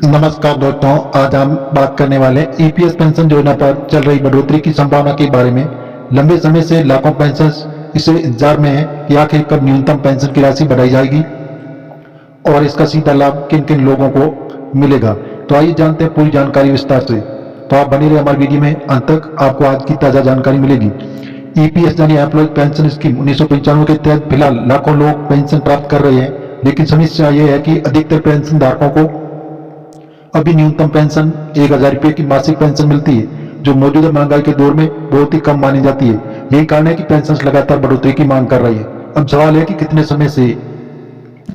नमस्कार दोस्तों, आज हम बात करने वाले ईपीएस पेंशन योजना पर चल रही बढ़ोतरी की संभावना के बारे में। लंबे समय से लाखों पेंशनर्स इसे इंतजार में है कि आखिर कब न्यूनतम पेंशन की राशि बढ़ाई जाएगी और इसका सीधा लाभ किन किन लोगों को मिलेगा। तो आइए जानते हैं पूरी जानकारी विस्तार से। तो आप बने रहे हमारी वीडियो में अंत तक, आपको आज की ताजा जानकारी मिलेगी। ईपीएस यानी एम्प्लॉय पेंशन स्कीम 1995 के तहत फिलहाल लाखों लोग पेंशन प्राप्त कर रहे हैं, लेकिन समस्या यह है कि अधिकतर पेंशन धारकों को अभी न्यूनतम पेंशन 1,000 रुपये की मासिक पेंशन मिलती है, जो मौजूदा महंगाई के दौर में बहुत ही कम मानी जाती है। यही कारण है कि पेंशन लगातार बढ़ोतरी की मांग कर रही है। अब सवाल है कि कितने समय से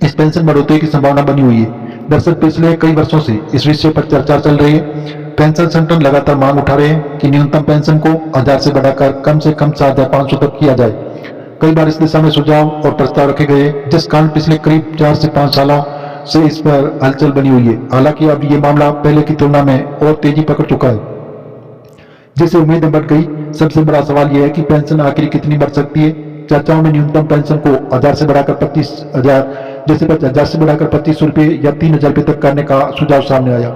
इस पेंशन बढ़ोतरी की संभावना बनी हुई है। दरअसल पिछले कई वर्षों से इस विषय पर चर्चा चल रही है। पेंशन संगठन लगातार मांग उठा रहे हैं कि न्यूनतम पेंशन को 1,000 से बढ़ाकर कम से कम 7,500 तक किया जाए। कई बार इस दिशा में सुझाव और प्रस्ताव रखे गए, जिस कारण पिछले करीब 4 से 5 सालों से इस पर हलचल बनी हुई है। हालांकि अब ये मामला पहले की तुलना में और तेजी पकड़ चुका है, जिससे उम्मीदें बढ़ गई। सबसे बड़ा सवाल यह है कि पेंशन आखिर कितनी बढ़ सकती है। चर्चाओं में न्यूनतम पेंशन को 1,000 से बढ़ाकर 25,000 जैसे 1,000 से बढ़ाकर 2,500 रुपये या 3,000 रुपये तक करने का सुझाव सामने आया।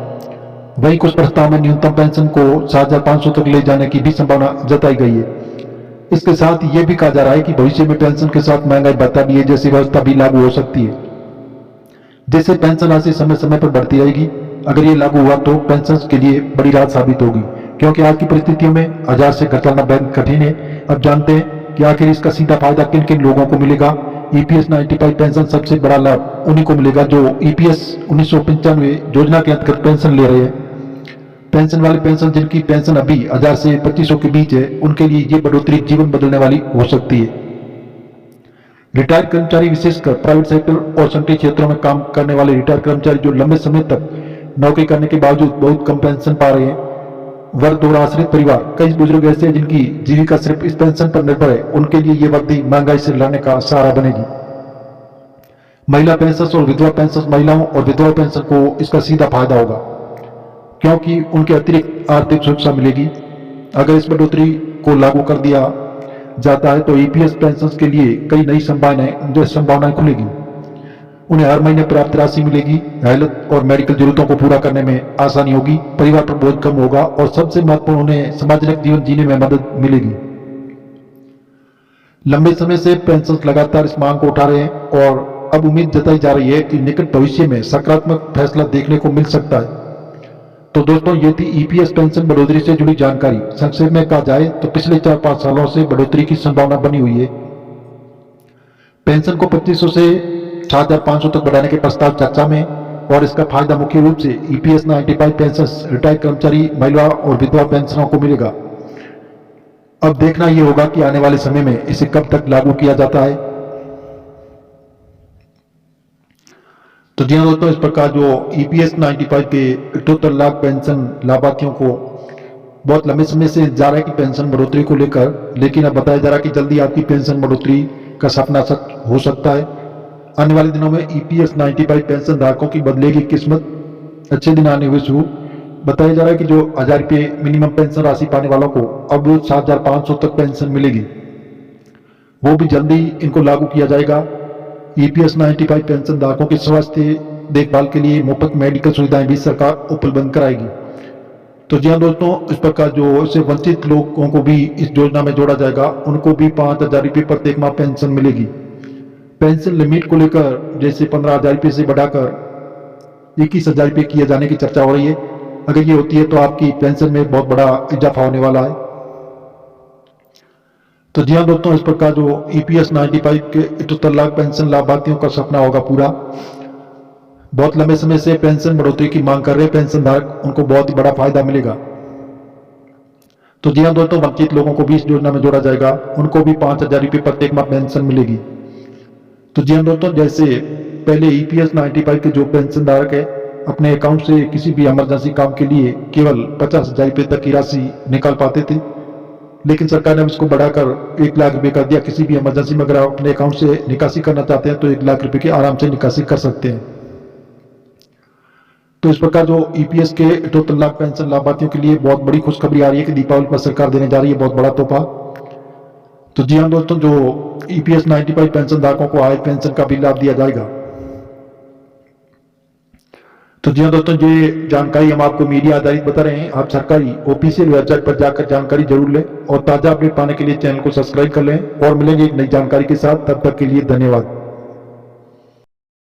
वहीं कुछ प्रस्ताव में न्यूनतम पेंशन को 7,500 तक ले जाने की भी संभावना जताई गई है। इसके साथ ये भी कहा जा रहा है कि भविष्य में पेंशन के साथ महंगाई भत्ता भी है जैसी व्यवस्था भी लागू हो सकती है, जिससे पेंशन राशि समय समय पर बढ़ती रहेगी। अगर ये लागू हुआ तो पेंशन के लिए बड़ी राहत साबित होगी, क्योंकि आज की परिस्थितियों में 1,000 से घटाना बेहद कठिन है। अब जानते हैं कि आखिर इसका सीधा फायदा किन किन लोगों को मिलेगा। ईपीएस 95 पेंशन सबसे बड़ा लाभ उन्हीं को मिलेगा जो ईपीएस 1995 योजना के अंतर्गत पेंशन ले रहे हैं। पेंशन वाले पेंशन जिनकी पेंशन अभी 1,000 से 2,500 के बीच है, उनके लिए ये बढ़ोतरी जीवन बदलने वाली हो सकती है। रिटायर्ड कर्मचारी, विशेषकर प्राइवेट सेक्टर और संगठित क्षेत्रों में काम करने वाले रिटायर्ड कर्मचारी जो लंबे समय तक नौकरी करने के बावजूद बहुत कम पेंशन पा रहे हैं, वर्ग और आश्रित परिवार, कई बुजुर्ग ऐसे हैं जिनकी जीविका सिर्फ इस पेंशन पर निर्भर है, उनके लिए ये वृद्धि महंगाई से लड़ने का सहारा बनेगी। महिला पेंशन और विधवा पेंशन, महिलाओं और विधवा पेंशन को इसका सीधा फायदा होगा, क्योंकि उनके अतिरिक्त आर्थिक सुरक्षा मिलेगी। अगर इस बढ़ोतरी को लागू कर दिया जाता है तो ईपीएस पेंशन के लिए कई नई संभावनाएं खुलेगी। उन्हें हर महीने पर्याप्त राशि मिलेगी, हेल्थ और मेडिकल जरूरतों को पूरा करने में आसानी होगी, परिवार पर बोझ कम होगा और सबसे महत्वपूर्ण, उन्हें सामाजिक जीवन जीने में मदद मिलेगी। लंबे समय से पेंशन लगातार इस मांग को उठा रहे हैं और अब उम्मीद जताई जा रही है कि निकट भविष्य में सकारात्मक फैसला देखने को मिल सकता है। तो दोस्तों, ये थी ईपीएस पेंशन बढ़ोतरी से जुड़ी जानकारी। संक्षेप में कहा जाए तो पिछले 4-5 सालों से बढ़ोतरी की संभावना बनी हुई है। पेंशन को 2,500 से 7,500 तक बढ़ाने के प्रस्ताव चर्चा में, और इसका फायदा मुख्य रूप से ईपीएस 95 पेंशन रिटायर्ड कर्मचारी, महिला और विधवा पेंशनरों को मिलेगा। अब देखना यह होगा कि आने वाले समय में इसे कब तक लागू किया जाता है। तो जी हाँ दोस्तों, इस प्रकार जो ईपीएस 95 के 78 लाख पेंशन लाभार्थियों को बहुत लंबे समय से इंतजार है कि पेंशन बढ़ोतरी को लेकर, लेकिन अब बताया जा रहा है कि जल्दी आपकी पेंशन बढ़ोतरी का सपना सच हो सकता है। आने वाले दिनों में ईपीएस 95 पेंशन धारकों की बदलेगी किस्मत, अच्छे दिन आने हुए शुरू। बताया जा रहा है कि जो 1,000 रुपये मिनिमम पेंशन राशि पाने वालों को अब 7,500 तक पेंशन मिलेगी, वो भी जल्दी इनको लागू किया जाएगा। ईपीएस 95 पेंशन धारकों की स्वास्थ्य देखभाल के लिए मुफ्त मेडिकल सुविधाएं भी सरकार उपलब्ध कराएगी। तो जी हाँ दोस्तों, इस प्रकार जो इससे वंचित लोगों को भी इस योजना में जोड़ा जाएगा, उनको भी 5,000 रुपये प्रत्येक माह पेंशन मिलेगी। पेंशन लिमिट को लेकर जैसे 15,000 रुपये से बढ़ाकर 21,000 रुपये किए जाने की चर्चा हो रही है। अगर ये होती है तो आपकी पेंशन में बहुत बड़ा इजाफा होने वाला है। तो जी हाँ दोस्तों, इस प्रकार जो ईपीएस 95 के 78 लाख पेंशन लाभार्थियों का सपना होगा पूरा। बहुत लंबे समय से पेंशन बढ़ोतरी की मांग कर रहे पेंशन धारक, उनको बहुत ही बड़ा फायदा मिलेगा। तो जी हाँ दोस्तों, वंचित लोगों को भी इस योजना में जोड़ा जाएगा, उनको भी 5,000 रुपये प्रत्येक माह पेंशन मिलेगी। तो जी हाँ दोस्तों, जैसे पहले ईपीएस 95 के जो पेंशन धारक है, अपने अकाउंट से किसी भी इमरजेंसी काम के लिए केवल 50,000 रुपये तक की राशि निकाल पाते थे, लेकिन सरकार ने इसको बढ़ाकर 1,00,000 रुपये कर दिया। किसी भी इमरजेंसी में अगर आप अपने अकाउंट से निकासी करना चाहते हैं तो 1,00,000 रुपये की आराम से निकासी कर सकते हैं। तो इस प्रकार जो ईपीएस के 78 लाख पेंशन लाभार्थियों के लिए बहुत बड़ी खुशखबरी आ रही है कि दीपावली पर सरकार देने जा रही है बहुत बड़ा तोहफा। तो जी हाँ दोस्तों, जो ईपीएस 95 पेंशन धारकों को हाई पेंशन का भी लाभ दिया जाएगा। तो जी हाँ दोस्तों, ये जानकारी हम आपको मीडिया आधारित बता रहे हैं। आप सरकारी ऑफिशियल वेबसाइट पर जाकर जानकारी जरूर लें और ताजा अपडेट पाने के लिए चैनल को सब्सक्राइब कर लें और मिलेंगे एक नई जानकारी के साथ। तब तक के लिए धन्यवाद।